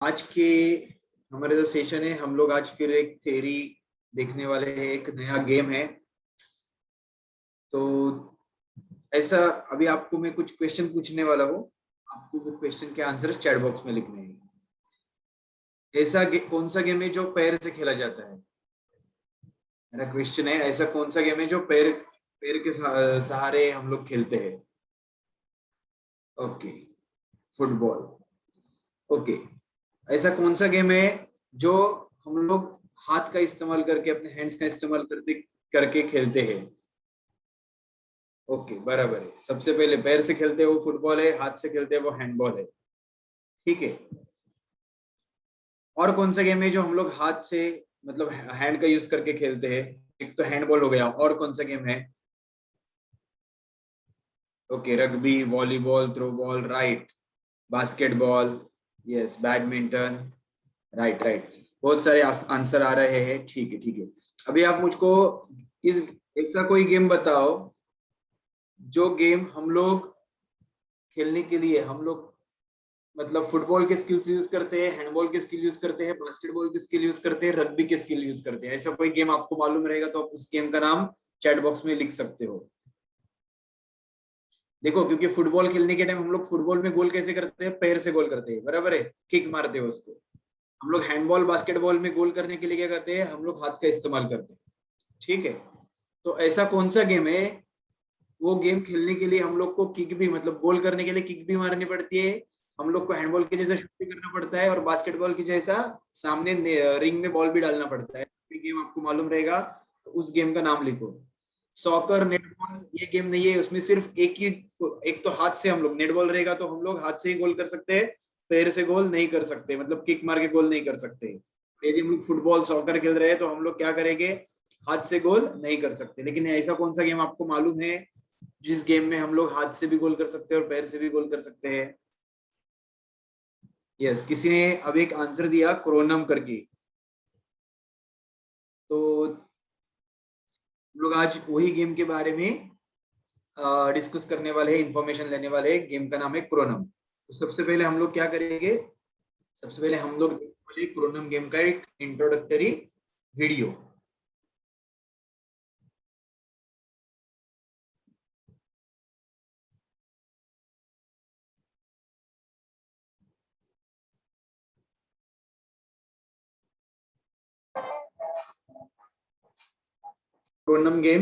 आज के हमारे जो सेशन है, हम लोग आज फिर एक थ्योरी देखने वाले हैं। एक नया गेम है। तो ऐसा अभी आपको मैं कुछ क्वेश्चन पूछने वाला हूँ। आपको वो क्वेश्चन के आंसर चैट बॉक्स में लिखने हैं। ऐसा कौन सा गेम है जो पैर से खेला जाता है? मेरा क्वेश्चन है, ऐसा कौन सा गेम है जो पैर पैर के सहारे हम लोग खेलते हैं? Okay, football. ओके, ऐसा कौन सा गेम है जो हम लोग हाथ का इस्तेमाल करके, अपने हैंड्स का इस्तेमाल करते करके खेलते हैं? ओके, बराबर है। सबसे पहले पैर से खेलते हैं वो फुटबॉल है, हाथ से खेलते हैं वो हैंडबॉल है। ठीक है। और कौन सा गेम है जो हम लोग हाथ से, मतलब हैंड का यूज करके खेलते हैं? एक तो हैंडबॉल हो गया, और कौन सा गेम है? Okay, rugby, volleyball, throw ball, right. Basketball, yes, badminton, right right. बहुत सारे आंसर आ रहे हैं। ठीक है ठीक है। अभी आप मुझको इस ऐसा कोई गेम बताओ जो गेम हम लोग खेलने के लिए हम लोग, मतलब फुटबॉल के स्किल्स यूज करते हैं, हैंडबॉल के स्किल यूज करते हैं, बास्केटबॉल के स्किल यूज करते हैं, रग्बी के स्किल यूज करते हैं। ऐसा कोई गेम आपको मालूम रहेगा तो आप उस गेम का नाम चैट बॉक्स में लिख सकते हो। देखो, क्योंकि फुटबॉल खेलने के टाइम हम लोग फुटबॉल में गोल कैसे करते हैं? पैर से गोल करते हैं, बराबर है, किक मारते हैं उसको। हम लोग हैंडबॉल, बास्केटबॉल में गोल करने के लिए क्या करते हैं? हम लोग हाथ का इस्तेमाल करते हैं। ठीक है। तो ऐसा कौन सा गेम है, वो गेम खेलने के लिए हम लोग को किक भी, मतलब गोल करने के लिए किक भी मारनी पड़ती है, हम लोग को हैंडबॉल के जैसा शूट भी करना पड़ता है, और बास्केटबॉल की जैसा सामने रिंग में बॉल भी डालना पड़ता है। गेम आपको मालूम रहेगा तो उस गेम का नाम लिखो। सॉकर, नेटबॉल, ये गेम नहीं है। उसमें सिर्फ एक तो हाथ से हम लोग, नेटबॉल रहेगा तो हम लोग हाथ से ही गोल कर सकते हैं, पैर से गोल नहीं कर सकते, मतलब किक मार के गोल नहीं कर सकते। यदि हम लोग फुटबॉल, सॉकर खेल रहे हैं तो हम लोग क्या करेंगे? हाथ से गोल नहीं कर सकते। लेकिन ऐसा कौन सा गेम आपको मालूम है जिस गेम में हम लोग हाथ से भी गोल कर सकते हैं और पैर से भी गोल कर सकते हैं? यस, किसी ने अब एक आंसर दिया, क्रोनम करके। तो हम लोग आज वही गेम के बारे में डिस्कस करने वाले हैं, इंफॉर्मेशन लेने वाले हैं। गेम का नाम है क्रोनम। तो सबसे पहले हम लोग क्या करेंगे? सबसे पहले हम लोग देखने वाले क्रोनम गेम का एक इंट्रोडक्टरी वीडियो। क्रोनम गेम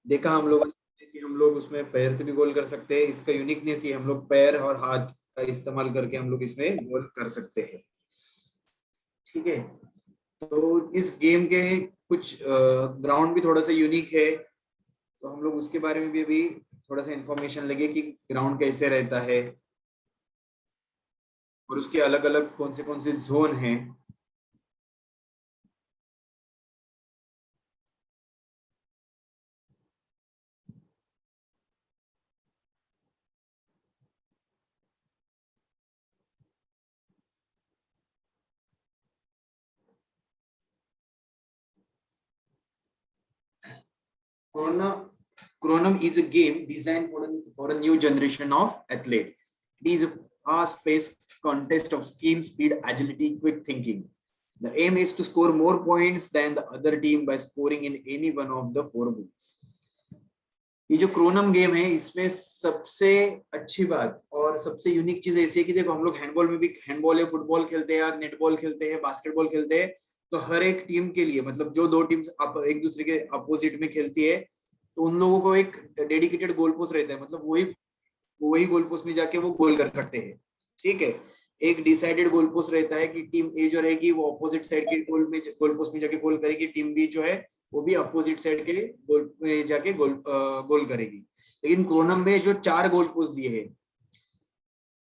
देखा हम लोग कि हम लोग उसमें पैर से भी गोल कर सकते हैं। इसका यूनिकनेस ये, हम लोग पैर और हाथ का इस्तेमाल करके हम लोग इसमें गोल कर सकते हैं। ठीक है। तो इस गेम के कुछ ग्राउंड भी थोड़ा सा यूनिक है, तो हम लोग उसके बारे में भी अभी थोड़ा सा इंफॉर्मेशन लगे कि ग्राउंड कैसे रहता है और उसके अलग अलग कौन से जोन हैं। Chrono, Chronom is a game designed for a new generation of athlete. It is a fast-paced contest of skill, speed, agility, quick thinking. The aim is to score more points than the other team by scoring in any one of the four balls. ये जो क्रोनम game है, इसमें सबसे अच्छी बात और सबसे unique चीज ऐसी है कि देखो, हम लोग हैंडबॉल में भी, हैंडबॉल या फुटबॉल खेलते हैं, नेटबॉल खेलते हैं, बास्केटबॉल खेलते हैं, तो हर एक टीम के लिए, मतलब जो दो टीम्स एक दूसरे के अपोजिट में खेलती है, तो उन लोगों को एक डेडिकेटेड गोल पोस्ट रहता है, मतलब वही वही गोल पोस्ट में जाके वो गोल कर सकते हैं। ठीक है। एक डिसाइडेड गोल पोस्ट रहता है कि टीम ए जो रहेगी वो अपोजिट साइड के गोल पोस्ट में जाके गोल करेगी, टीम बी जो है वो भी अपोजिट साइड के गोल में जाके गोल करेगी। लेकिन क्रोनम में जो 4 गोल पोस्ट दिए हैं,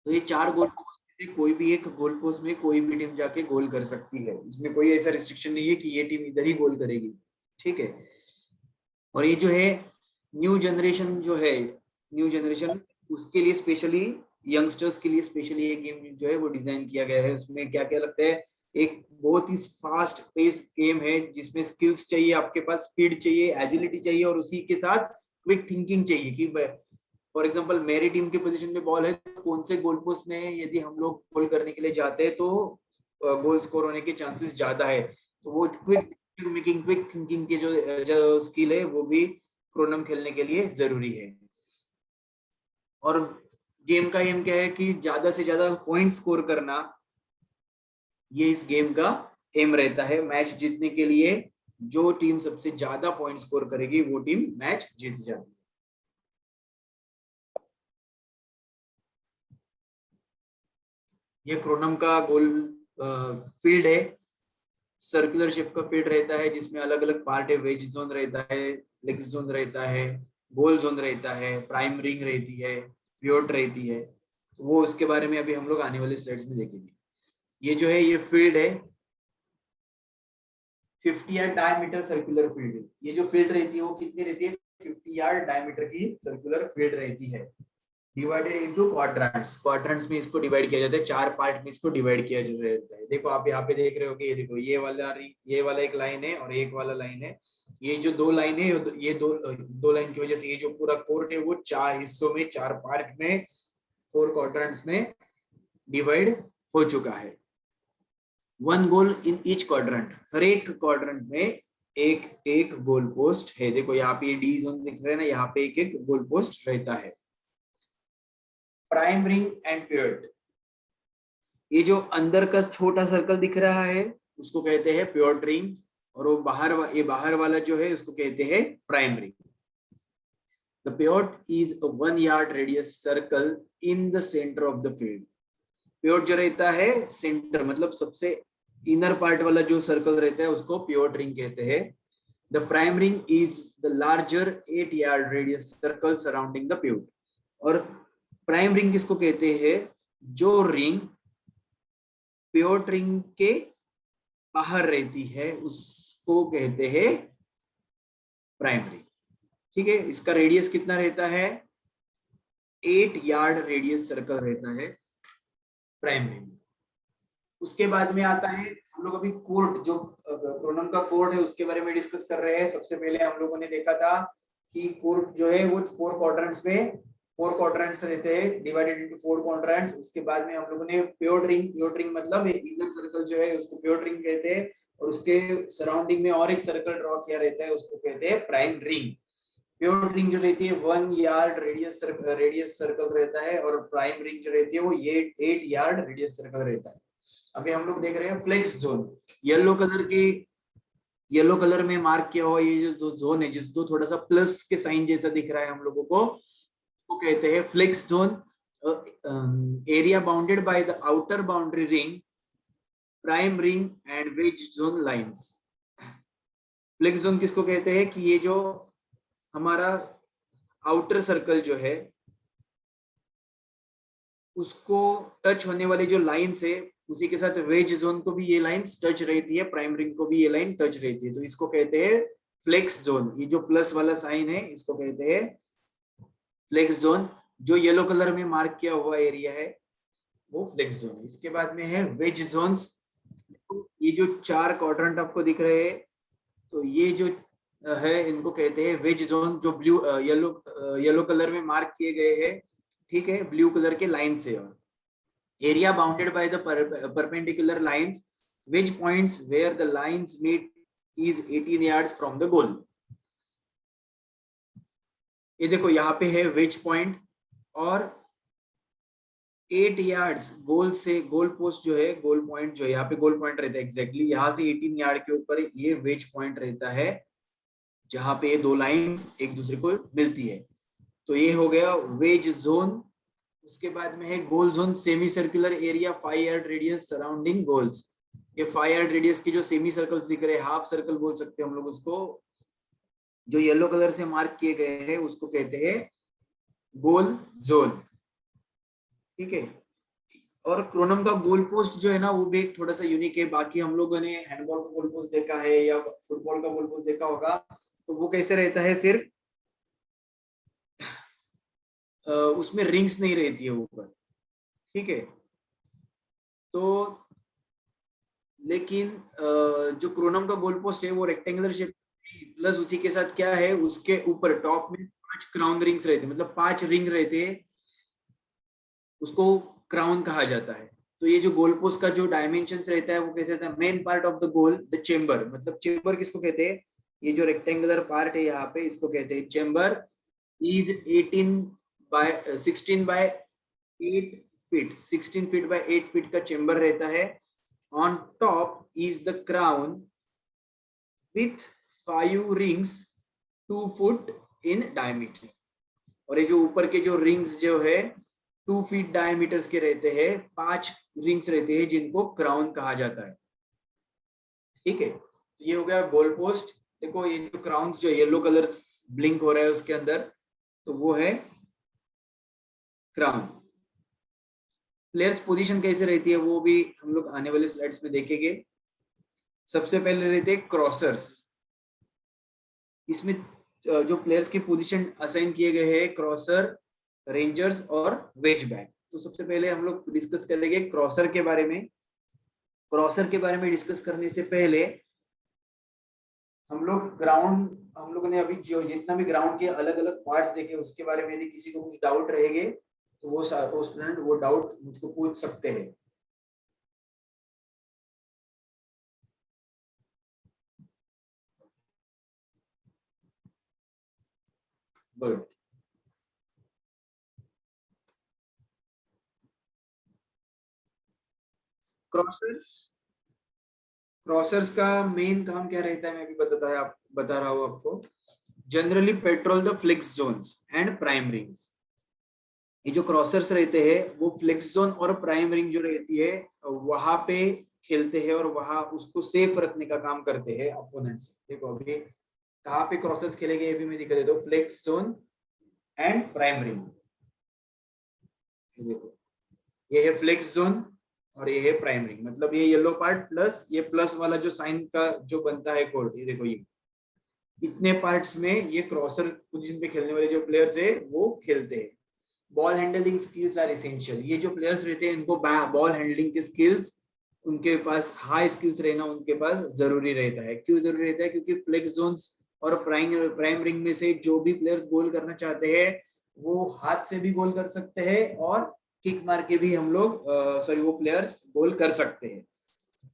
तो ये 4 गोल पोस्ट में से कोई भी एक गोल पोस्ट में कोई भी टीम जाके गोल कर सकती है। इसमें कोई ऐसा रिस्ट्रिक्शन नहीं है कि ये टीम इधर ही गोल करेगी। ठीक है। और ये जो है न्यू जनरेशन जो है, न्यू जनरेशन, उसके लिए स्पेशली, यंगस्टर्स के लिए स्पेशली ये गेम जो है वो डिजाइन किया गया है। उसमें क्या क्या लगता है? एक बहुत ही फास्ट पेस गेम है जिसमें स्किल्स चाहिए, आपके पास स्पीड चाहिए, एजिलिटी चाहिए, और उसी के साथ क्विक थिंकिंग चाहिए कि फॉर एग्जांपल मेरी टीम की पोजीशन में बॉल है तो कौन से गोल पोस्ट में यदि हम लोग गोल करने के लिए जाते हैं तो गोल स्कोर होने के चांसेस ज्यादा है। तो वो क्विक मेकिंग, क्विक थिंकिंग की जो स्किल है वो भी क्रोनम खेलने के लिए जरूरी है। और गेम का एम क्या है कि ज्यादा से ज्यादा पॉइंट स्कोर करना, ये इस गेम का एम रहता है। मैच जीतने के लिए जो टीम सबसे ज्यादा पॉइंट स्कोर करेगी वो टीम मैच जीत जाती है। ये क्रोनम का गोल फील्ड है, सर्कुलर शेप का फील्ड रहता है जिसमें अलग अलग पार्ट है। वेज जोन रहता है, फ्लेक्स जोन रहता है, गोल जोन रहता है, प्राइम रिंग रहती है, प्योट रहती है। वो उसके बारे में अभी हम लोग आने वाले स्लाइड्स में देखेंगे। ये जो है ये फील्ड है 50 यार्ड डायमीटर सर्कुलर फील्ड। ये जो फील्ड रहती है वो कितनी रहती है, 50 यार्ड डायमीटर की सर्कुलर फील्ड रहती है। डिवाइडेड इनटू क्वाड्रेंट्स, क्वाड्रेंट्स में इसको डिवाइड किया जाता है, 4 पार्ट में इसको डिवाइड किया जाता है। देखो आप यहाँ पे देख रहे हो कि ये देखो ये वाला एक लाइन है और एक वाला लाइन है। ये जो दो लाइन है, ये दो लाइन की वजह से ये जो पूरा कोर्ट है वो 4 हिस्सों में, 4 पार्ट में, 4 क्वाड्रेंट्स में डिवाइड हो चुका है। 1 गोल इन ईच क्वाड्रेंट, हर एक क्वाड्रेंट में एक एक गोल पोस्ट है। देखो यहाँ पे डी जोन दिख रहा है ना, यहाँ पे एक एक गोल पोस्ट रहता है। प्राइम रिंग एंड प्योट, ये जो अंदर का छोटा सर्कल दिख रहा है उसको कहते हैं प्योट रिंग, और वो ये बाहर वाला जो है उसको कहते हैं prime ring. The pivot is a 1 yard radius circle in the centre of the field. Pivot जो रहता है सेंटर, मतलब सबसे इनर पार्ट वाला जो सर्कल रहता है उसको प्योट रिंग कहते हैं। The prime ring is the larger 8 yard radius circle surrounding the pivot. और प्राइम रिंग किसको कहते हैं, जो रिंग प्योट रिंग के बाहर रहती है उसको कहते हैं प्राइम रिंग। ठीक है, इसका रेडियस कितना रहता है, 8 यार्ड रेडियस सर्कल रहता है प्राइम रिंग। उसके बाद में आता है, हम लोग अभी कोर्ट, जो क्रोनम का कोर्ट है उसके बारे में डिस्कस कर रहे हैं। सबसे पहले हम लोगों ने देखा था कि कोर्ट जो है वो 4 क्वाड्रेंट्स में, 4 क्वाड्रेंट्स रहते हैं, डिवाइडेड इनटू 4 क्वाड्रेंट्स। उसके बाद में हम लोगों ने प्योट रिंग मतलब इनर सर्कल जो है उसको प्योट रिंग कहते हैं, और उसके सराउंडिंग में और एक सर्कल ड्रॉ किया रहता है उसको कहते हैं प्राइम रिंग। प्योट रिंग जो रहती है 1 यार्ड रेडियस सर्कल रहता है, और प्राइम रिंग जो रहती है वो 8 यार्ड रेडियस सर्कल रहता है। अभी हम लोग देख रहे हैं फ्लेक्स जोन, येलो कलर में मार्क किया हुआ ये जो जोन है, जिसको थोड़ा सा प्लस के साइन जैसा दिख रहा है हम लोगों को, वो कहते हैं flex zone. Area bounded by the outer boundary ring, prime ring and wedge zone lines. Flex zone किसको कहते हैं कि ये जो हमारा आउटर सर्कल जो है उसको टच होने वाली जो लाइंस है, उसी के साथ वेज जोन को भी ये लाइंस टच रहती है, प्राइम रिंग को भी ये लाइन टच रहती है, तो इसको कहते हैं फ्लेक्स जोन। ये जो प्लस वाला साइन है इसको कहते हैं फ्लेक्स जोन। जो येलो कलर में मार्क किया हुआ एरिया है वो फ्लेक्स जोन। इसके बाद में है वेज जोन्स। ये जो 4 क्वाड्रेंट आपको दिख रहे हैं, तो ये जो है इनको कहते हैं वेज जोन, जो ब्लू येलो कलर में मार्क किए गए हैं, ठीक है, ब्लू कलर के लाइन से। और area bounded by the perpendicular lines, wedge points where the lines meet is 18 yards from the goal। ये देखो यहाँ पे है वेज पॉइंट, और 8 यार्ड्स गोल से, गोल पोस्ट जो है, गोल पॉइंट जो है, यहाँ पे गोल पॉइंट रहता है एग्जैक्टली यहाँ से 18 यार्ड के ऊपर ये वेज पॉइंट रहता है, जहां पे ये दो लाइंस एक दूसरे को मिलती है। तो ये हो गया वेज जोन। उसके बाद में है goal zone, semi circular area 5 yard radius surrounding goals. ये 5 यार्ड रेडियस की जो सेमी सर्कल दिख रहे हैं, हाफ सर्कल बोल सकते हैं हम लोग उसको, जो येलो कलर से मार्क किए गए हैं उसको कहते हैं गोल जोन। ठीक है, और क्रोनम का गोल पोस्ट जो है ना वो भी एक थोड़ा सा यूनिक है। बाकी हम लोगों ने हैंडबॉल का गोल पोस्ट देखा है या फुटबॉल का गोल पोस्ट देखा होगा, तो वो कैसे रहता है, सिर्फ उसमें रिंग्स नहीं रहती है ऊपर। ठीक है, तो लेकिन जो क्रोनम का गोल पोस्ट है वो रेक्टेंगुलर शेप, प्लस उसी के साथ क्या है, उसके ऊपर टॉप में 5 क्राउन रिंग्स रहते हैं, मतलब 5 रिंग रहते हैं उसको क्राउन कहा जाता है। तो ये जो गोल पोस्ट का जो डायमेंशन रहता है वो कैसे रहता है, main part of the goal the chamber, मतलब चेम्बर किसको कहते हैं, ये जो रेक्टेंगुलर पार्ट है यहाँ पे इसको कहते हैं chamber, is 16 by 8 feet, 16 feet by 8 feet का चेम्बर रहता है। On top is the crown with 5 rings 2 foot in diameter, और ये जो ऊपर के जो रिंग्स जो है 2 फीट डायमीटर्स के रहते हैं, 5 रिंग्स रहते हैं जिनको क्राउन कहा जाता है। ठीक है, तो ये हो गया गोल पोस्ट। देखो ये जो क्राउन्स जो येलो कलर ब्लिंक हो रहा है उसके अंदर, तो वो है क्राउन। प्लेयर्स पोजीशन कैसे रहती है वो भी हम लोग आने वाले स्लाइड्स में देखेंगे। सबसे पहले रहते हैं क्रॉसर्स। इसमें जो प्लेयर्स की पोजीशन असाइन किए गए हैं क्रॉसर, रेंजर्स और वेज बैक। तो सबसे पहले हम लोग डिस्कस करेंगे क्रॉसर के बारे में। क्रॉसर के बारे में डिस्कस करने से पहले हम लोगों ने अभी जो जितना भी ग्राउंड के अलग अलग पार्ट्स देखे उसके बारे में यदि किसी को कुछ डाउट रहेंगे तो वो स्टूडेंट वो डाउट मुझको पूछ सकते हैं। गुड। क्रॉसर्स क्रॉसर्स का मेन काम क्या रहता है मैं भी बता रहा हूँ आपको। Generally patrol the flex zones and prime rings. ये जो क्रॉसर्स रहते हैं वो फ्लेक्स जोन और प्राइम रिंग जो रहती है वहां पे खेलते हैं और वहां उसको सेफ रखने का काम करते हैं अपोनेंट से। देखो अभी कहाँ पे क्रॉसर्स खेलेंगे ये भी मैं दिखा देता हूँ, flex zone and prime ring. देखो ये है फ्लेक्स जोन और ये है प्राइम रिंग, मतलब ये येलो पार्ट प्लस ये प्लस वाला जो साइन का जो बनता है कोड, ये देखो ये इतने पार्ट्स में ये क्रॉसर पोजीशन पे खेलने वाले जो प्लेयर्स है वो खेलते हैं। Ball handling skills are essential. ये जो प्लेयर्स रहते हैं इनको बॉल हैंडलिंग की स्किल्स, उनके पास हाई स्किल्स रहना उनके पास जरूरी रहता है। क्यों जरूरी रहता है, क्योंकि फ्लेक्स जोन्स और प्राइम रिंग में से जो भी प्लेयर्स गोल करना चाहते हैं वो हाथ से भी गोल कर सकते हैं और किक मार के भी हम लोग वो प्लेयर्स गोल कर सकते हैं।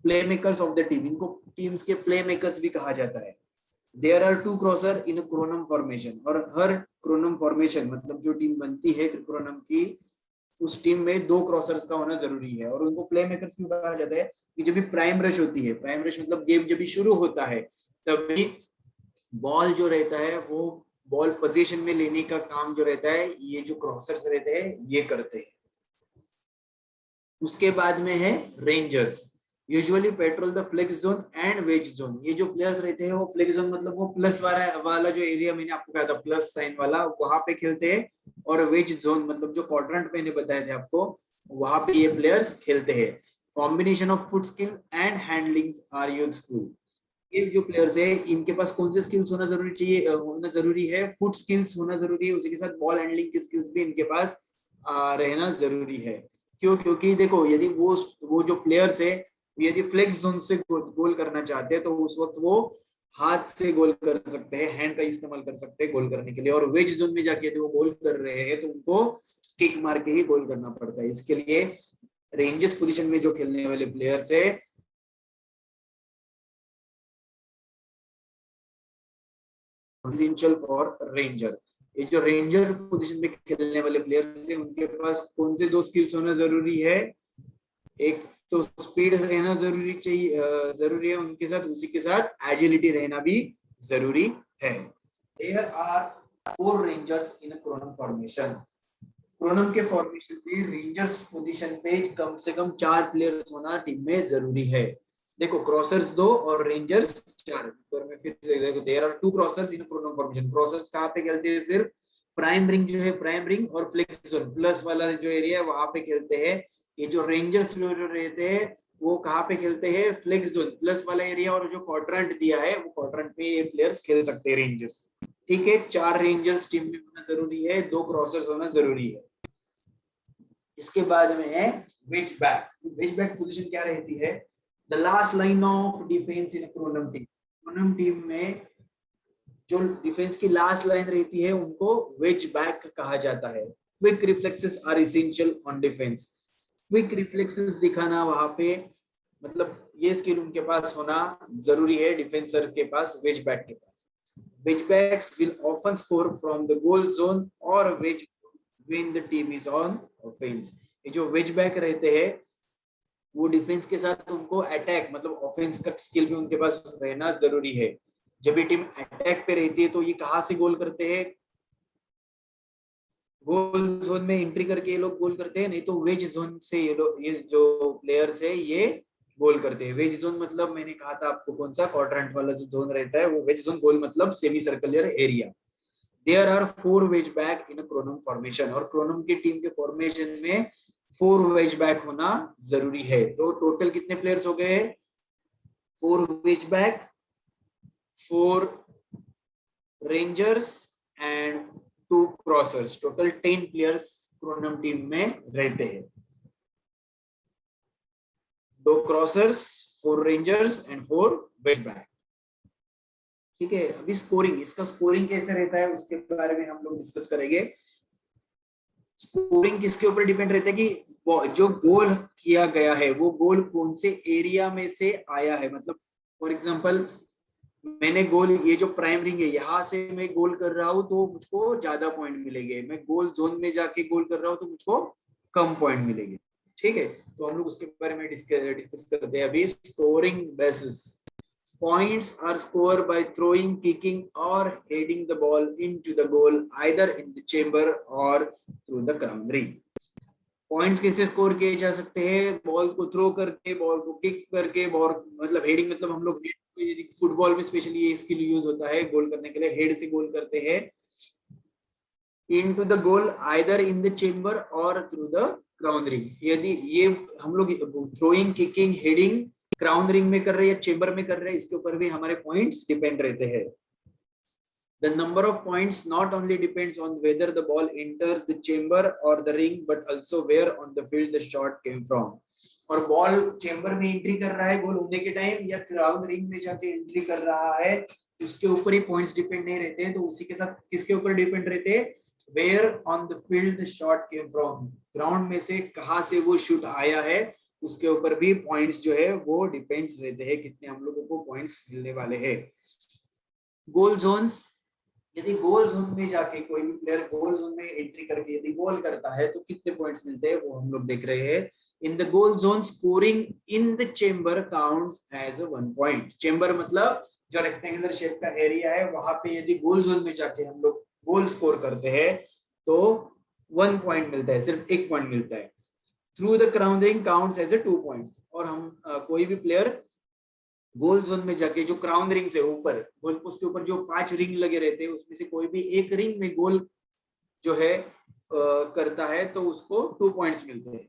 Play makers of the team, इनको टीम्स के प्ले मेकर्स भी कहा जाता है। There are 2 crosser in Cronum formation, और हर क्रोनम फॉर्मेशन मतलब जो टीम बनती है क्रोनम की उस टीम में 2 क्रॉसर्स का होना जरूरी है। और उनको प्ले मेकर्स क्यों कहा जाता है कि जब भी प्राइम रश होती है, प्राइम रश मतलब गेम जब भी शुरू होता है तभी बॉल जो रहता है वो बॉल पोजीशन में लेने का काम जो रहता है ये जो क्रॉसर्स रहते हैं ये करते हैं। उसके बाद में है rangers, usually patrol the flex zone and wedge zone. ये जो प्लेयर्स रहते हैं वो फ्लेक्स जोन मतलब वो प्लस वाला जो एरिया मैंने आपको कहा था प्लस साइन वाला वहां पे खेलते हैं, और वेज जोन मतलब जो क्वाड्रेंट मैंने बताए थे आपको वहां पे ये प्लेयर्स खेलते हैं। Combination of foot skill and handling are useful. ये जो प्लेयर्स है इनके पास कौन से स्किल्स होना जरूरी है, फुट स्किल्स होना जरूरी है, उसी के साथ बॉल हैंडलिंग की स्किल्स भी इनके पास रहना जरूरी है। क्यों, क्योंकि देखो यदि वो जो प्लेयर्स है यदि फ्लेक्स जोन से गोल करना चाहते हैं तो उस वक्त वो हाथ से गोल कर सकते हैं, हैंड का इस्तेमाल कर सकते हैं गोल करने के लिए। और वेज जोन में जाके यदि वो गोल कर रहे हैं तो उनको किक मार के ही गोल करना पड़ता है। इसके लिए रेंजर्स पोजीशन में जो खेलने वाले प्लेयर्स है एसेंशियल फॉर रेंजर। ये जो रेंजर पोजीशन में खेलने वाले प्लेयर्स हैं उनके पास कौन से 2 स्किल्स होना जरूरी है, एक तो स्पीड रहना जरूरी है उनके साथ, उसी के साथ एजिलिटी रहना भी जरूरी है। There are 4 rangers in Cronum formation. Cronum के फॉर्मेशन में रेंजर्स पोजीशन पे कम से कम 4 प्लेयर्स होना टीम में जरूरी है। देखो क्रॉसर्स 2 और रेंजर्स 4। पर मैं फिर से देखो there are 2 क्रॉसर्स in Cronum formation. क्रॉसर्स कहाँ पे खेलते हैं, सिर्फ प्राइम रिंग जो है प्राइम रिंग और फ्लेक्स जोन प्लस वाला जो एरिया है वहां पे खेलते हैं। ये जो रेंजर्स जो रहते हैं वो कहाँ पे खेलते हैं, फ्लेक्स जोन प्लस वाला एरिया, और जो क्वाड्रेंट दिया है वो क्वाड्रेंट में ये प्लेयर्स खेल सकते हैं रेंजर्स। ठीक है, 4 रेंजर्स टीम में होना जरूरी है, 2 क्रॉसर्स होना जरूरी है। इसके बाद में है wedge back. Wedge back position क्या रहती है, the last line of defence in Cronum team. Cronum team में जो डिफेंस की लास्ट लाइन रहती है उनको वेज बैक कहा जाता है। Quick reflexes are essential on defence. Quick reflexes दिखाना वहां पे, मतलब ये स्किल उनके पास होना जरूरी है डिफेंसर के पास, वेज बैक के पास। Wedge backs will often score from the goal zone और wedge when the team is on offence. ये जो वेज बैक रहते हैं वो डिफेंस के साथ उनको अटैक मतलब ऑफेंस का स्किल भी उनके पास रहना जरूरी है। जब ये टीम अटैक पे रहती है तो ये कहाँ से गोल करते हैं, गोल जोन में एंट्री करके ये लोग गोल करते हैं, नहीं तो वेज जोन से ये लोग, ये जो प्लेयर्स है ये गोल करते हैं। वेज जोन मतलब मैंने कहा था आपको कौन सा, क्वाड्रेंट वाला जो जोन रहता है वो वेज जोन। गोल मतलब semi circular area. There are 4 wedge back in Cronum formation, और क्रोनम की टीम के फॉर्मेशन में 4 वेज बैक होना जरूरी है। तो टोटल कितने प्लेयर्स हो गए, 4 wedge back, 4 rangers and 2 crossers. Total 10 players Cronum team में रहते हैं। 2 crossers, 4 rangers and 4 wedge back. ठीक है, अभी स्कोरिंग, इसका स्कोरिंग कैसे रहता है उसके बारे में हम लोग डिस्कस करेंगे। स्कोरिंग किसके ऊपर डिपेंड रहता है कि जो गोल किया गया है वो गोल कौन से एरिया में से आया है। मतलब फॉर एग्जांपल मैंने गोल, ये जो प्राइम रिंग है यहाँ से मैं गोल कर रहा हूँ तो मुझको ज्यादा पॉइंट मिलेंगे, मैं गोल जोन में जाके गोल कर रहा हूँ तो मुझको कम पॉइंट मिलेंगे। ठीक है, तो हम लोग उसके बारे में डिस्कस करते हैं अभी। Scoring basis, points are scored by throwing, kicking or heading the ball into the goal either in the chamber or through the crown ring। Points कैसे स्कोर किए जा सकते हैं, बॉल को थ्रो करके, बॉल को किक करके, बॉल मतलब हेडिंग मतलब हम लोग फुटबॉल में स्पेशली ये स्किल यूज होता है गोल करने के लिए, हेड से गोल करते हैं into the goal either in the chamber और थ्रू द क्राउन रिंग। यदि ये हम लोग throwing, kicking, heading crown ring में कर रहे हैं या चेंबर में कर रहे हैं, इसके ऊपर भी हमारे पॉइंट्स डिपेंड रहते हैं। The number of points not only depends on whether the ball enters the chamber or the ring, but also where on the field the shot came from। और बॉल चेंबर में entry कर रहा है गोल होने के time या crown ring में जाके एंट्री कर रहा है, उसके ऊपर ही पॉइंट्स डिपेंड नहीं रहते हैं। तो उसी के साथ किसके ऊपर डिपेंड रहते हैं, where on the field the shot came from, ground में से कहां से वो शूट आया है उसके ऊपर भी पॉइंट्स जो है वो डिपेंड्स रहते हैं, कितने हम लोगों को पॉइंट्स मिलने वाले हैं। गोल जोन्स, यदि गोल जोन में जाके कोई भी प्लेयर गोल जोन में एंट्री करके यदि गोल करता है तो कितने पॉइंट्स मिलते हैं वो हम लोग देख रहे हैं। In the goal zone scoring in the chamber counts as 1 point. चेंबर मतलब जो रेक्टेंगुलर शेप का एरिया है वहां पे यदि गोल जोन में जाके हम लोग गोल स्कोर करते हैं तो 1 पॉइंट मिलता है, सिर्फ 1 पॉइंट मिलता है। Through the crown ring counts as 2 points. और हम कोई भी प्लेयर गोल जोन में जाके जो क्राउन रिंग से ऊपर गोल पोस्ट के ऊपर जो 5 रिंग लगे रहते हैं उसमें से कोई भी एक रिंग में गोल जो है करता है तो उसको 2 पॉइंट्स मिलते हैं।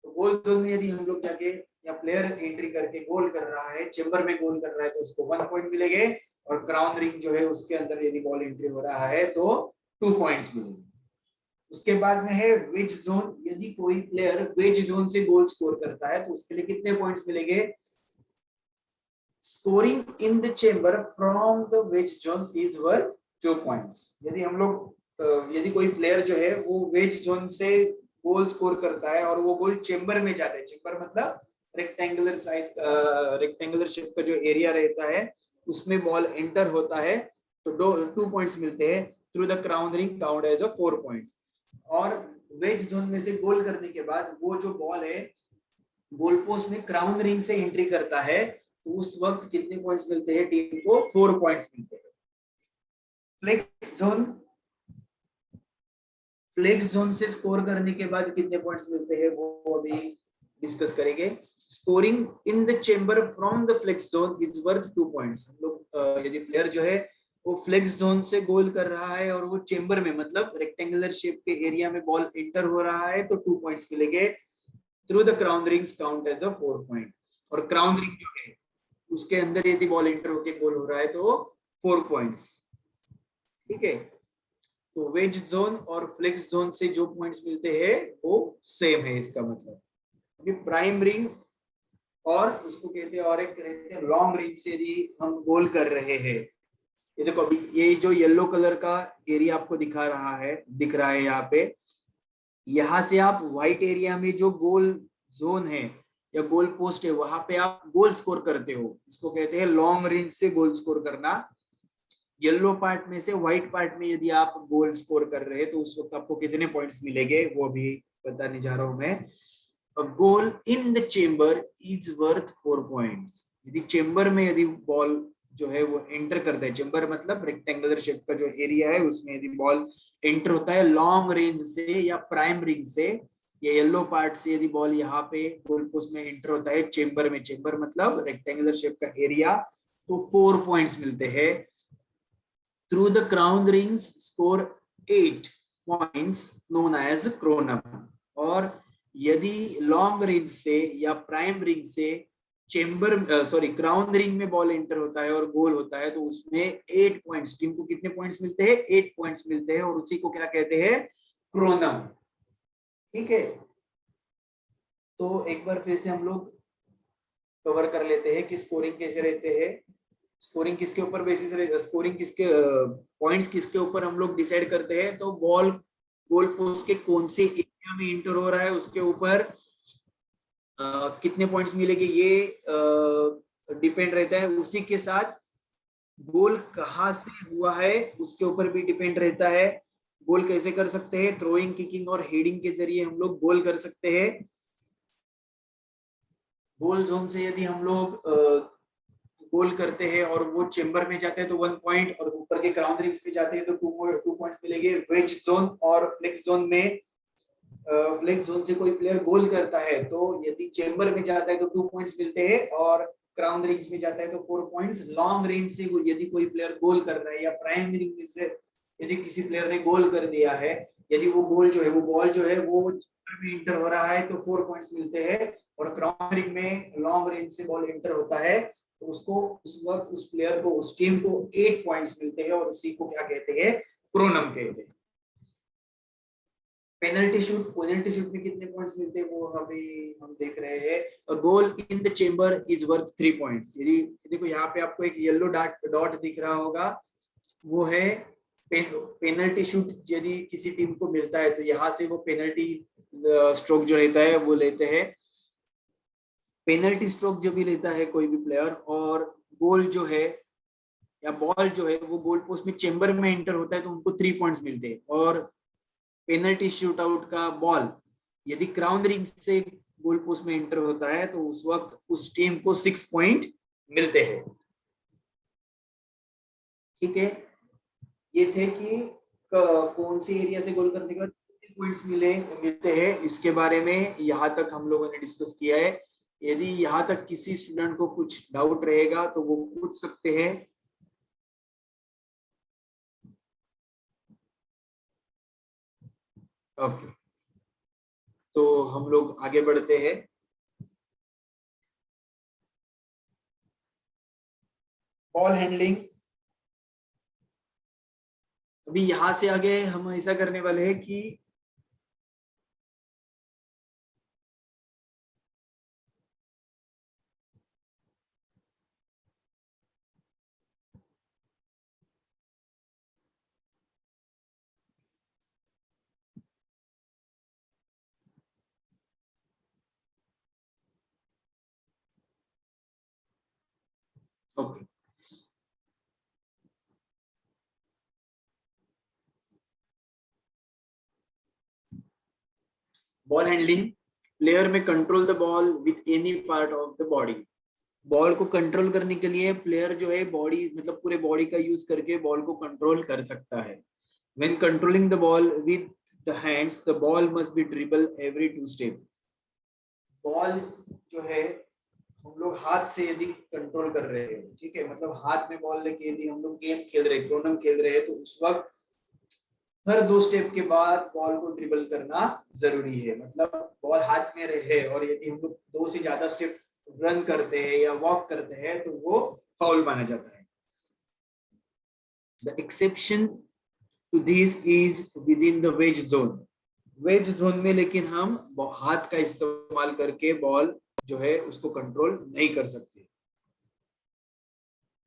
तो गोल जोन में यदि हम लोग जाके या प्लेयर एंट्री करके गोल कर रहा है, चेंबर में गोल कर रहा है तो उसको 1 पॉइंट मिलेंगे, और क्राउन रिंग जो है उसके अंदर यदि बॉल एंट्री हो रहा है तो 2 पॉइंट्स मिलेंगे। उसके बाद में है वेज जोन। यदि कोई प्लेयर वेज जोन से गोल स्कोर करता है तो उसके लिए कितने पॉइंट्स मिलेंगे, scoring in the chamber from the wedge zone is worth 2 points. यदि हम लोग यदि कोई प्लेयर जो है वो वेज जोन से गोल स्कोर करता है और वो गोल चेंबर में जाता है, चेंबर मतलब रेक्टेंगुलर साइज रेक्टेंगुलर शेप का जो एरिया रहता है उसमें बॉल एंटर होता है तो 2 पॉइंट्स मिलते हैं। Through the crown ring count as 4 points. और वेज जोन में से गोल करने के बाद वो जो बॉल है गोल पोस्ट में क्राउन रिंग से एंट्री करता है तो उस वक्त कितने पॉइंट्स मिलते हैं टीम को, 4 पॉइंट्स मिलते हैं। फ्लेक्स जोन से स्कोर करने के बाद कितने पॉइंट्स मिलते हैं वो अभी डिस्कस करेंगे। Scoring in the chamber from the flex zone is worth 2 points. हम लोग यदि प्लेयर जो है वो फ्लेक्स जोन से गोल कर रहा है और वो चेंबर में मतलब रेक्टेंगुलर शेप के एरिया में बॉल एंटर हो रहा है तो 2 पॉइंट्स मिलेंगे। Through the crown rings count as 4 point. और क्राउन रिंग जो है उसके अंदर यदि बॉल एंटर होके गोल हो रहा है तो 4 पॉइंट्स। ठीक है, तो वेज जोन और फ्लेक्स जोन से जो पॉइंट्स मिलते हैं वो सेम है, इसका मतलब। अभी प्राइम रिंग और उसको कहते हैं और एक कहते हैं लॉन्ग रिंग से यदि हम गोल कर रहे हैं ये देखो अभी ये जो येलो कलर का एरिया आपको दिख रहा है यहाँ पे, यहाँ से आप व्हाइट एरिया में जो गोल जोन है या गोल पोस्ट है वहां पे आप गोल स्कोर करते हो, इसको कहते हैं लॉन्ग रेंज से गोल स्कोर करना। येलो पार्ट में से व्हाइट पार्ट में यदि आप गोल स्कोर कर रहे हैं तो उस वक्त आपको कितने पॉइंट्स मिलेंगे वो अभी बताने जा रहा हूं मैं। Goal in the chamber is worth 4 points. यदि चेंबर में यदि बॉल जो है वो एंटर करता है, चेंबर मतलब रेक्टेंगुलर शेप का जो एरिया है उसमें यदि बॉल एंटर होता है लॉन्ग रेंज से या प्राइम रिंग से, ये येलो पार्ट से यदि बॉल यहाँ पे गोल पोस्ट में एंटर होता है चेंबर में, चेंबर मतलब रेक्टेंगुलर शेप का एरिया, तो 4 पॉइंट्स मिलते हैं। Through the crown rings score 8 points known as Cronum. और यदि लॉन्ग रेंज से या प्राइम रिंग से चेंबर क्राउन रिंग में बॉल एंटर होता है और गोल होता है तो उसमें 8 पॉइंट्स, टीम को कितने पॉइंट्स मिलते हैं? 8 पॉइंट्स मिलते हैं, और उसी को क्या कहते हैं? क्रोनम। ठीक है, तो एक बार फिर से हम लोग कवर कर लेते हैं कि स्कोरिंग कैसे रहते हैं। स्कोरिंग किसके ऊपर बेसिस रहता, स्कोरिंग किसके पॉइंट्स किसके ऊपर हम लोग डिसाइड करते हैं? तो बॉल गोल पोस्ट के कौन से एरिया में एंटर हो रहा है उसके ऊपर कितने पॉइंट्स मिलेंगे ये डिपेंड रहता है। उसी के साथ गोल कहाँ से हुआ है उसके ऊपर भी डिपेंड रहता है। गोल कैसे कर सकते हैं? थ्रोइंग, किकिंग और हेडिंग के जरिए हम लोग गोल कर सकते हैं। गोल जोन से यदि हम लोग गोल करते हैं और वो चेंबर में जाते हैं तो 1 पॉइंट, और ऊपर के क्राउन रिंग्स में जाते हैं तो 2 पॉइंट्स मिलेंगे। वेज जोन और फ्लेक्स जोन में, फ्लेक्स जोन से कोई प्लेयर गोल करता है तो यदि चेंबर में जाता है तो 2 पॉइंट्स मिलते हैं, और क्राउन रिंग्स में जाता है तो 4 पॉइंट्स। लॉन्ग रेंज से यदि कोई प्लेयर गोल कर रहा है या प्राइम रिंग से यदि किसी प्लेयर ने गोल कर दिया है, यदि वो गोल जो है वो बॉल जो है वो चेंबर में इंटर हो रहा है तो 4 पॉइंट्स मिलते हैं, और क्राउन रिंग में लॉन्ग रेंज से बॉल इंटर होता है तो उसको उस वक्त उस प्लेयर को, उस टीम को 8 पॉइंट्स मिलते हैं, और उसी को क्या कहते हैं? क्रोनम कहते हैं। पेनल्टी शूट में कितने पॉइंट्स मिलते हैं वो अभी हम देख रहे हैं। और goal in the chamber is worth 3 points. यदि देखो यहाँ पे आपको एक येलो डॉट दिख रहा होगा, वो है पेनल्टी शूट। यदि किसी टीम को मिलता है तो यहाँ से वो पेनल्टी स्ट्रोक जो रहता है वो लेते हैं। पेनल्टी स्ट्रोक जो भी लेता है कोई भी प्लेयर, और गोल जो है या बॉल जो है वो गोल पोस्ट में चेंबर में एंटर होता है तो उनको 3 पॉइंट्स मिलते हैं। और पेनल्टी शूट आउट का बॉल यदि क्राउन रिंग से गोल पोस्ट में एंटर होता है तो उस वक्त उस टीम को 6 पॉइंट मिलते हैं। ठीक है, ये थे कि कौन सी एरिया से गोल करने के बाद कितने पॉइंट्स मिलते हैं, इसके बारे में यहाँ तक हम लोगों ने डिस्कस किया है। यदि यहाँ तक किसी स्टूडेंट को कुछ डाउट रहेगा तो वो पूछ सकते हैं। ओके, तो हम लोग आगे बढ़ते हैं। Ball handling. अभी यहां से आगे हम ऐसा करने वाले हैं कि ओके, बॉल हैंडलिंग। प्लेयर में control the ball with any part of the body. Ball को कंट्रोल करने के लिए प्लेयर जो है बॉडी मतलब पूरे बॉडी का यूज करके बॉल को कंट्रोल कर सकता है। When controlling the ball with the hands the ball must be dribble every 2 step. Ball जो है हम लोग हाथ से यदि कंट्रोल कर रहे हैं, ठीक है, मतलब हाथ में बॉल लेके यदि हम लोग गेम खेल रहे हैं, क्रोनम खेल रहे हैं, तो उस वक्त हर 2 स्टेप के बाद बॉल को ड्रिबल करना जरूरी है। मतलब बॉल हाथ में रहे और यदि हम लोग 2 से ज्यादा स्टेप रन करते हैं या वॉक करते हैं तो वो फाउल माना जाता है। The exception to this is within the wedge zone. Wedge zone में लेकिन हम हाथ का इस्तेमाल करके बॉल जो है उसको कंट्रोल नहीं कर सकते।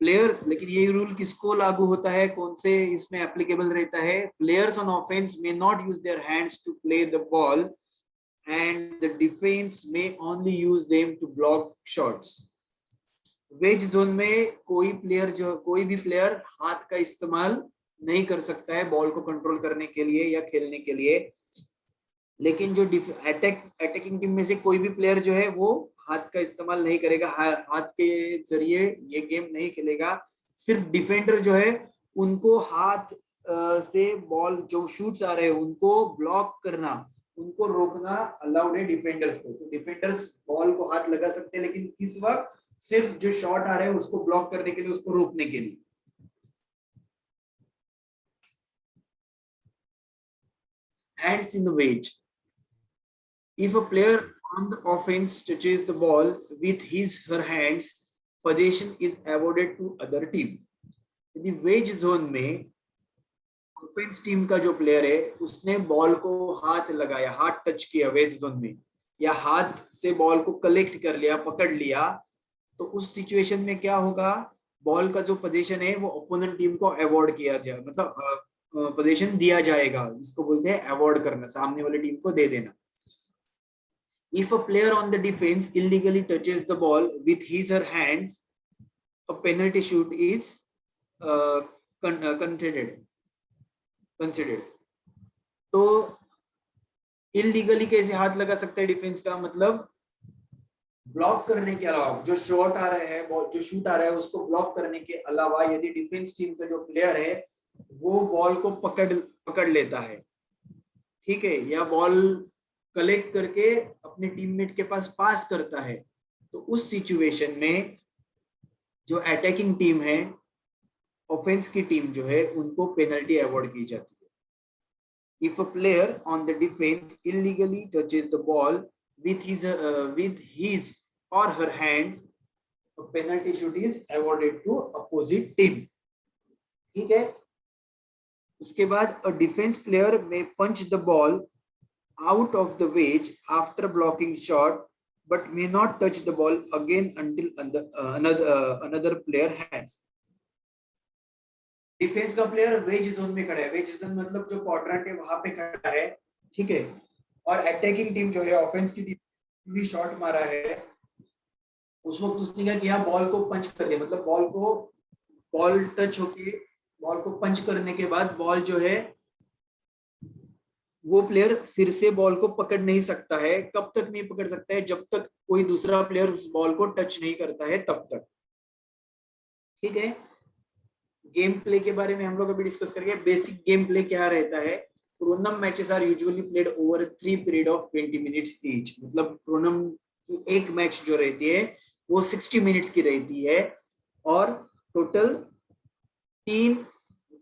प्लेयर, लेकिन ये रूल किसको लागू होता है, कौन से इसमें एप्लीकेबल रहता है? Players on offence may not use their hands to play the ball and the defence may only use them to block shots. Wedge zone में कोई भी प्लेयर हाथ का इस्तेमाल नहीं कर सकता है बॉल को कंट्रोल करने के लिए या खेलने के लिए, लेकिन जो अटैकिंग टीम में से कोई भी प्लेयर जो है वो हाथ का इस्तेमाल नहीं करेगा, हाथ के जरिए ये गेम नहीं खेलेगा। सिर्फ डिफेंडर जो है उनको हाथ से बॉल जो शूट्स आ रहे हैं उनको ब्लॉक करना, उनको रोकना अलाउड है डिफेंडर्स को। तो डिफेंडर्स बॉल को हाथ लगा सकते हैं, लेकिन इस वक्त सिर्फ जो शॉट आ रहे हैं उसको ब्लॉक करने के लिए, उसको रोकने के लिए। Hands in the veg, if a player on the offense touches the ball with his her hands, possession is awarded to other team। यदि वेज जोन में ऑफेंस टीम का जो प्लेयर है उसने बॉल को हाथ लगाया, हाथ टच किया वेज जोन में, या हाथ से बॉल को कलेक्ट कर लिया, पकड़ लिया, तो उस सिचुएशन में क्या होगा, बॉल का जो पोजीशन है वो ओपोनेंट टीम को अवॉर्ड किया जाए, मतलब पोजीशन दिया जाएगा, इसको बोलते हैं अवॉर्ड करना, सामने वाली टीम को दे देना। If a player on the defense illegally touches the ball with his or her hands, a penalty shoot is considered। तो इलीगली कैसे हाथ लगा सकता है डिफेंस का, मतलब ब्लॉक करने के अलावा, जो शॉट आ रहा है, जो शूट आ रहा है उसको ब्लॉक करने के अलावा, यदि डिफेंस टीम का जो प्लेयर है वो बॉल को पकड़ लेता है, ठीक है, या बॉल कलेक्ट करके अपने टीममेट के पास करता है, तो उस सिचुएशन में जो अटैकिंग टीम है, ऑफेंस की टीम जो है, उनको पेनल्टी अवॉर्ड की जाती है। If a player on the defence illegally touches the ball with his or her hands, a penalty shoot is awarded to opposite team। ठीक है, उसके बाद a defense player may punch the ball out of the wedge after blocking shot but may not touch the ball again until another player has। Defence का player veg zone में खड़ा है, veg zone मतलब जो quadrant है वहां पे खड़ा है, ठीक है, और अटैकिंग टीम जो है, ऑफेंस की टीम भी शॉट मारा है, उस वक्त उसने क्या किया, बॉल को पंच कर दिया, मतलब बॉल टच होके बॉल को पंच करने के बाद बॉल जो है वो प्लेयर फिर से बॉल को पकड़ नहीं सकता है। कब तक नहीं पकड़ सकता है, जब तक कोई दूसरा प्लेयर उस बॉल को टच नहीं करता है, तब तक। ठीक है, गेम प्ले के बारे में हम लोग अभी डिस्कस करेंगे। बेसिक गेम प्ले क्या रहता है? Cronum matches are usually played over 3 period of 20 minutes each, मतलब प्रोनम की एक मैच जो रहती है वो 60 मिनट्स की रहती है, और टोटल 3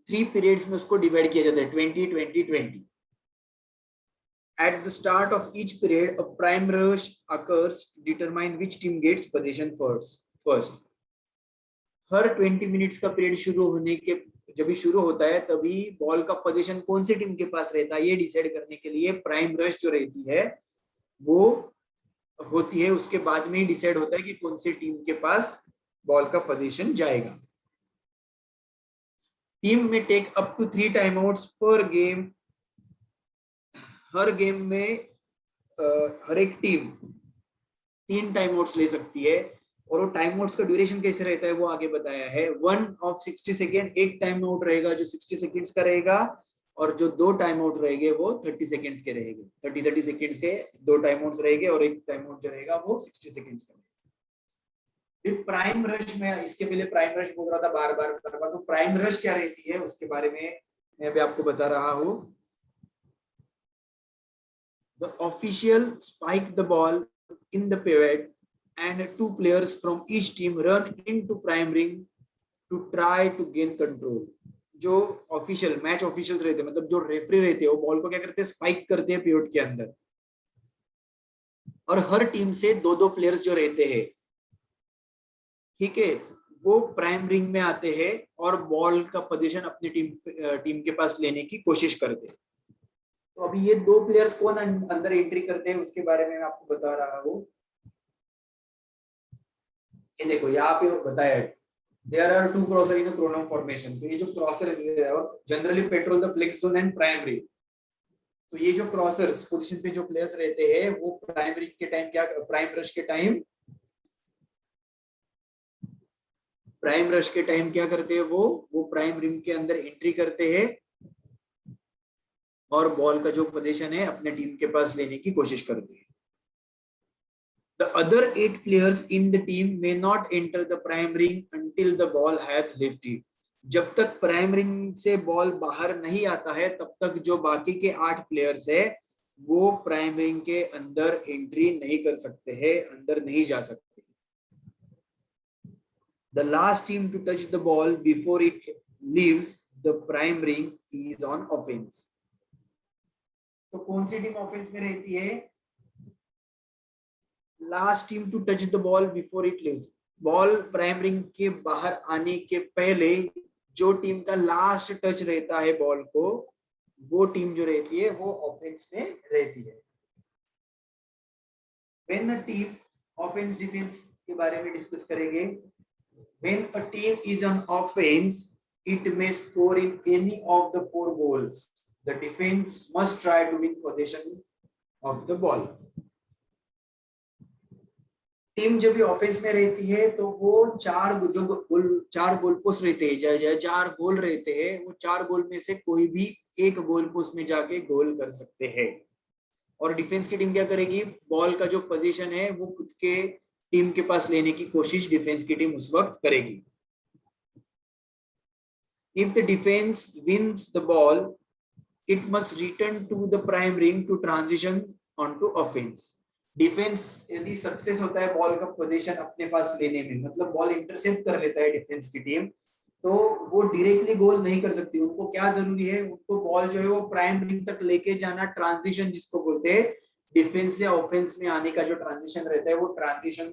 पीरियड्स में उसको डिवाइड किया जाता है, 20-20-20। At the start of each period, a prime rush occurs to determine which team gets possession first। Her 20 minutes का पीरियड शुरू होने के जब भी शुरू होता है तभी बॉल का पोजीशन कौन सी टीम के पास रहता है ये डिसाइड करने के लिए प्राइम रश जो रहती है वो होती है, उसके बाद में ही डिसाइड होता है कि कौन सी टीम के पास बॉल का पोजीशन जाएगा। टीम में take up to 3 time outs पर गेम। हर गेम में हर एक टीम 3 टाइम आउट्स ले सकती है, और वो टाइम आउट्स का ड्यूरेशन कैसे रहता है वो आगे बताया है। 1 of 60 सेकेंड एक टाइम आउट रहेगा जो 60 सेकेंड्स का रहेगा, और जो 2 टाइम आउट रहेंगे वो 30 सेकेंड्स के रहेंगे। 30 सेकेंड्स के 2 टाइम आउट्स रहेंगे, और एक टाइम आउट जो रहेगा वो 60 सेकेंड्स का रहेगा। फिर प्राइम रश में, इसके पहले प्राइम रश बोल रहा था बार बार, तो प्राइम रश क्या रहती है उसके बारे में मैं अभी आपको बता रहा हूँ। The official spike the ball in the pivot and 2 players from each team run into prime ring to try to gain control। जो ऑफिशियल मैच ऑफिशियल्स रहते हैं, मतलब जो रेफरी रहते हैं, वो बॉल को क्या करते हैं, स्पाइक करते हैं पिवट के अंदर, और हर टीम से 2-2 प्लेयर्स जो रहते हैं, ठीक है, वो प्राइम रिंग में आते हैं और बॉल का पोजीशन अपनी टीम के पास लेने की कोशिश करते हैं। तो अभी ये 2 प्लेयर्स कौन अंदर एंट्री करते हैं उसके बारे में मैं आपको बता रहा हूँ। ये देखो यहाँ पे बताया There are two crosser in a chronum formation. तो ये जो crosser है generally patrol the flex zone and primary. तो ये जो क्रॉसर्स पोजीशन पे जो प्लेयर्स रहते हैं वो प्राइमरी के टाइम क्या प्राइम रश के टाइम क्या करते हैं वो प्राइम रिम के अंदर एंट्री करते हैं और बॉल का जो पोजीशन है अपने टीम के पास लेने की कोशिश करते हैं. The other 8 players in the team may not enter the prime ring until the ball has lifted. जब तक प्राइम रिंग से बॉल बाहर नहीं आता है तब तक जो बाकी के 8 प्लेयर्स है वो प्राइम रिंग के अंदर एंट्री नहीं कर सकते हैं, अंदर नहीं जा सकते. The last team to touch the ball before it leaves the prime ring is on offense. तो कौन सी टीम ऑफेंस में रहती है? Last team to touch the ball before it leaves. Ball prime ring के बाहर आने के पहले जो टीम का लास्ट टच रहता है बॉल को वो टीम जो रहती है वो ऑफेंस में रहती है. When a team offence defence के बारे में डिस्कस करेंगे. When a team is on offense, it may score in any of the 4 goals. The defense must try to win possession of the ball. Team जब भी offence में रहती है तो वो 4 गोल पोस्ट रहते हैं, 4 गोल रहते हैं, वो 4 गोल में से कोई भी एक गोल पोस्ट में जाके गोल कर सकते हैं. और डिफेंस की टीम क्या करेगी? बॉल का जो पोजीशन है वो खुद के टीम के पास लेने की कोशिश डिफेंस की टीम उस वक्त करेगी. If the defense wins the ball, it must return to the prime ring to transition onto offense. Defence यदि सक्सेस होता है बॉल का पोजीशन अपने पास लेने में, मतलब बॉल इंटरसेप्ट कर लेता है डिफेंस की टीम, तो वो डायरेक्टली गोल नहीं कर सकती. उनको क्या जरूरी है? उनको बॉल जो है वो प्राइम रिंग तक लेके जाना, ट्रांजिशन जिसको बोलते हैं. डिफेंस से ऑफेंस में आने का जो ट्रांजिशन रहता है वो ट्रांजिशन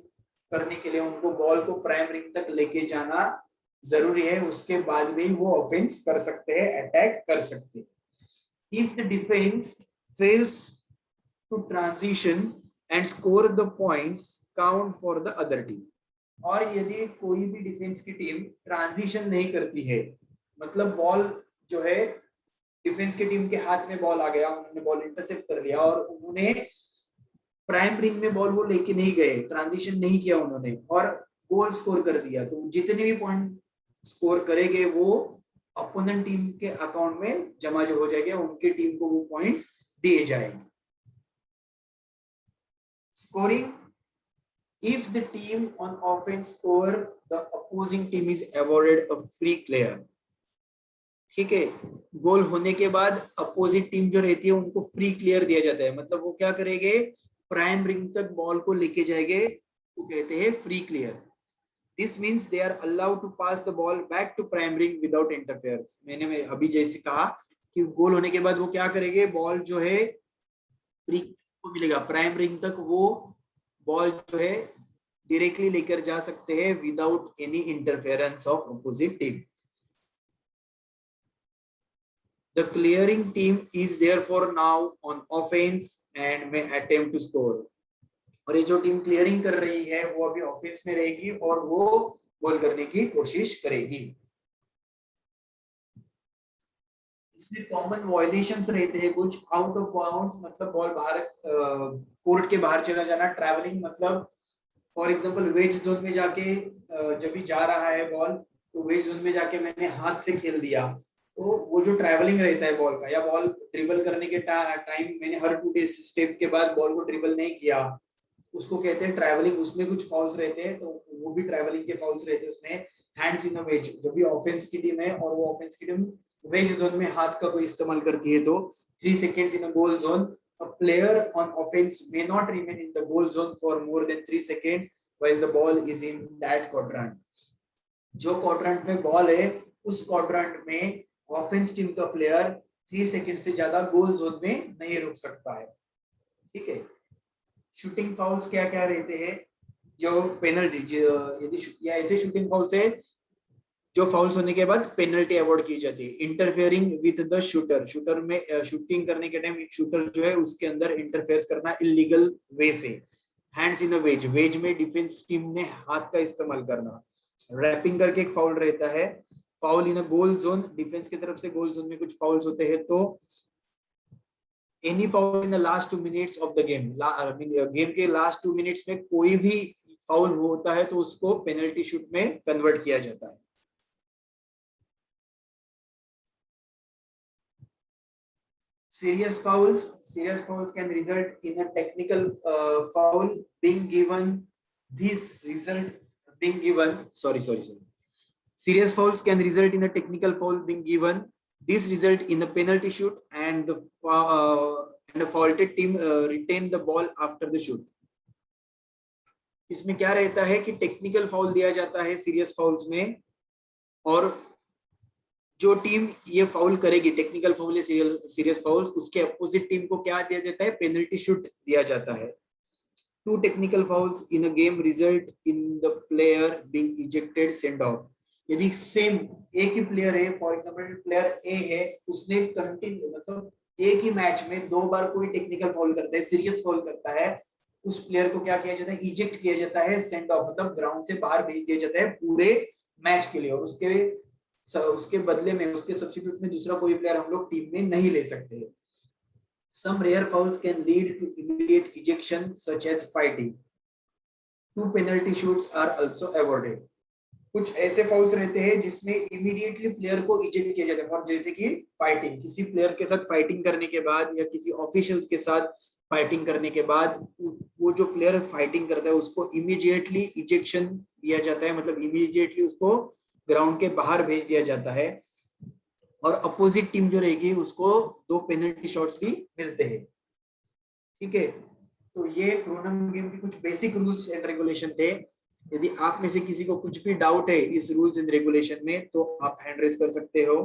करने के लिए उनको बॉल को प्राइम रिंग तक लेके जाना जरूरी है. उसके बाद में वो ऑफेंस कर सकते हैं, अटैक कर सकते हैं. If the defence fails to transition and score the points count for the other team. और यदि कोई भी डिफेंस की टीम ट्रांजिशन नहीं करती है, मतलब बॉल जो है डिफेंस की टीम के हाथ में बॉल आ गया, उन्होंने बॉल इंटरसेप्ट कर लिया और उन्होंने प्राइम रिंग में बॉल वो लेके नहीं गए, ट्रांजिशन नहीं किया उन्होंने और गोल स्कोर कर दिया, तो जितने भी पॉइंट स्कोर करेंगे वो अपोनेंट टीम के अकाउंट में जमा जो हो जाएगा, उनके टीम को वो पॉइंट्स दिए जाएंगे. Scoring. If the team on offense score, the opposing team is awarded a free player. ठीक है. गोल होने के बाद अपोजिट टीम जो रहती है उनको फ्री क्लियर दिया जाता है. मतलब वो क्या करेंगे? प्राइम रिंग तक बॉल को लेके जाएंगे, वो कहते हैं free clear. This means they are allowed to pass the ball back to prime ring without interference. मैंने अभी जैसे कहा कि गोल होने के बाद वो क्या करेंगे? बॉल जो है फ्री को मिलेगा प्राइम रिंग तक, वो बॉल जो है डायरेक्टली लेकर जा सकते हैं without any interference of opposite team. The clearing team is therefore now on offense and may attempt to score. और ये जो टीम क्लियरिंग कर रही है वो अभी ऑफेंस में रहेगी और वो गोल करने की कोशिश करेगी. इसमें कॉमन वायलेशंस रहते हैं कुछ. आउट ऑफ बाउंड्स मतलब बॉल बाहर कोर्ट के बाहर चला जाना. ट्रैवलिंग मतलब फॉर एग्जांपल वेज जोन में जाके जब भी जा रहा है बॉल तो वेज जोन में जाके मैंने हाथ से खेल दिया, तो वो जो ट्रैवलिंग रहता है बॉल का, या बॉल ड्रिबल करने के टाइम मैंने हर 2 स्टेप के बाद बॉल को ड्रिबल नहीं किया, उसको कहते हैं ट्रैवलिंग. उसमें कुछ फाउल्स रहते हैं तो वो भी ट्रैवलिंग के फाउल्स रहते हैं. उसमें हैंड्स इन अ वेज, जब भी ऑफेंस की टीम है और वो ऑफेंस की टीम वेज जोन में हाथ का कोई इस्तेमाल करती है तो 3 seconds in a goal zone. A player on offense may not remain in the goal zone for more than 3 seconds while the ball is in that quadrant. जो क्वाड्रेंट में बॉल है उस क्वाड्रेंट में ऑफेंस टीम का player 3 second से ज्यादा गोल zone में नहीं रुक सकता है. ठीक है. शूटिंग फाउल्स क्या क्या रहते हैं? जो पेनल्टी, यदि ऐसे शूटिंग फाउल्स है जो फाउल्स होने के बाद पेनल्टी अवॉर्ड की जाती है. Interfering with the shooter. Shooter में शूटिंग करने के टाइम शूटर जो है उसके अंदर इंटरफेयर करना इलीगल वे से. Hands in a wedge. Wedge में डिफेंस टीम ने हाथ का इस्तेमाल करना. रैपिंग करके एक फाउल रहता है, फाउल इन अ गोल जोन, डिफेंस की तरफ से गोल जोन में कुछ फाउल्स होते हैं, तो any foul in the last 2 minutes of the game, game के लास्ट 2 मिनट्स में कोई भी फाउल होता है तो उसको पेनल्टी शूट में कन्वर्ट किया जाता है। Serious fouls can result in a technical foul being given. This result being given. Sorry. Serious fouls can result in a technical foul being given. This result in a penalty shoot, and the faulted team retain the ball after the shoot. इसमें क्या रहता है कि technical foul दिया जाता है serious fowls में, और जो टीम ये फाउल करेगी, टेक्निकल फाउल या सीरियस फाउल, उसके अपोजिट टीम को क्या दिया जाता है, पेनल्टी शूट दिया जाता है। 2 technical fowls in a game result in the player being ejected, send off. यदि सेम एक ही प्लेयर है, फॉर एग्जांपल प्लेयर ए है, उसने कंटिन्यू मतलब एक ही मैच में 2 बार कोई टेक्निकल फाउल करता है, सीरियस फाउल करता है, उस प्लेयर को क्या किया जाता है, इजेक्ट किया जाता है, सेंड ऑफ मतलब ग्राउंड से बाहर भेज दिया जाता है पूरे मैच के लिए, और उसके बदले में, उसके सब्स्टिट्यूट में दूसरा कोई प्लेयर हम लोग टीम में नहीं ले सकते। Some rare fouls can lead to immediate ejection, such as fighting. 2 penalty shoots are also awarded. कुछ ऐसे फाउल्स रहते हैं जिसमें इमीडिएटली प्लेयर को इजेक्ट किया जाता है, और जैसे कि फाइटिंग, किसी प्लेयर के साथ फाइटिंग करने के बाद या किसी ऑफिशियल के साथ फाइटिंग करने के बाद वो जो प्लेयर फाइटिंग करता है उसको इमीडिएटली इजेक्शन दिया जाता है, मतलब इमीडिएटली उसको ग्राउंड के बाहर भेज दिया जाता है, और अपोजिट टीम जो रहेगी उसको 2 पेनल्टी शॉट्स भी मिलते हैं। ठीक है, तो ये क्रोनम गेम के कुछ बेसिक रूल्स एंड रेगुलेशन थे। यदि आप में से किसी को कुछ भी डाउट है इस रूल्स एंड रेगुलेशन में तो आप हैंड रेज कर सकते हो।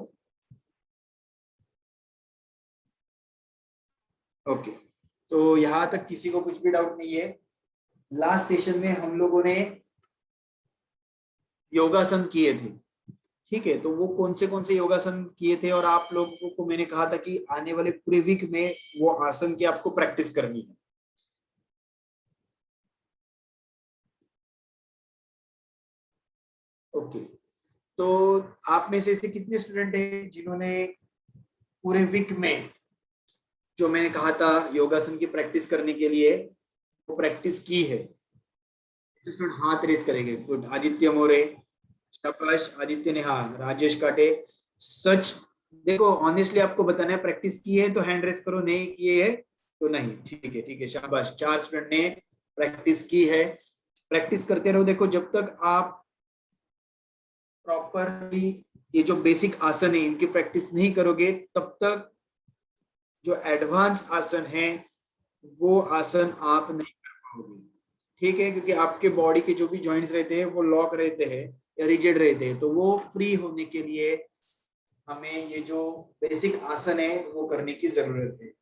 ओके, तो यहां तक किसी को कुछ भी डाउट नहीं है। लास्ट सेशन में हम लोगों ने योगासन किए थे, ठीक है, तो वो कौन से योगासन किए थे, और आप लोगों को मैंने कहा था कि आने वाले पूरे वीक में वो आसन की आपको प्रैक्टिस करनी है। ओके, तो आप में से ऐसे कितने स्टूडेंट हैं जिन्होंने पूरे वीक में जो मैंने कहा था योगासन की प्रैक्टिस करने के लिए वो प्रैक्टिस की है? स्टूडेंट हाथ रेस करेंगे। गुड, आदित्य मोरे, शाबाश आदित्य ने, हाँ राजेश काटे, सच। देखो ऑनेस्टली आपको बताना है, प्रैक्टिस की है तो हैंड रेस करो, नहीं किए है तो नहीं। ठीक है, शाबाश, 4 स्टूडेंट ने प्रैक्टिस की है। प्रैक्टिस करते रहो। देखो जब तक आप प्रॉपरली ये जो बेसिक आसन है इनकी प्रैक्टिस नहीं करोगे तब तक जो एडवांस आसन है वो आसन आप नहीं कर पाओगे। ठीक है, क्योंकि आपके बॉडी के जो भी जॉइंट्स रहते हैं वो लॉक रहते हैं या रिजिड रहते हैं, तो वो फ्री होने के लिए हमें ये जो बेसिक आसन है वो करने की जरूरत है।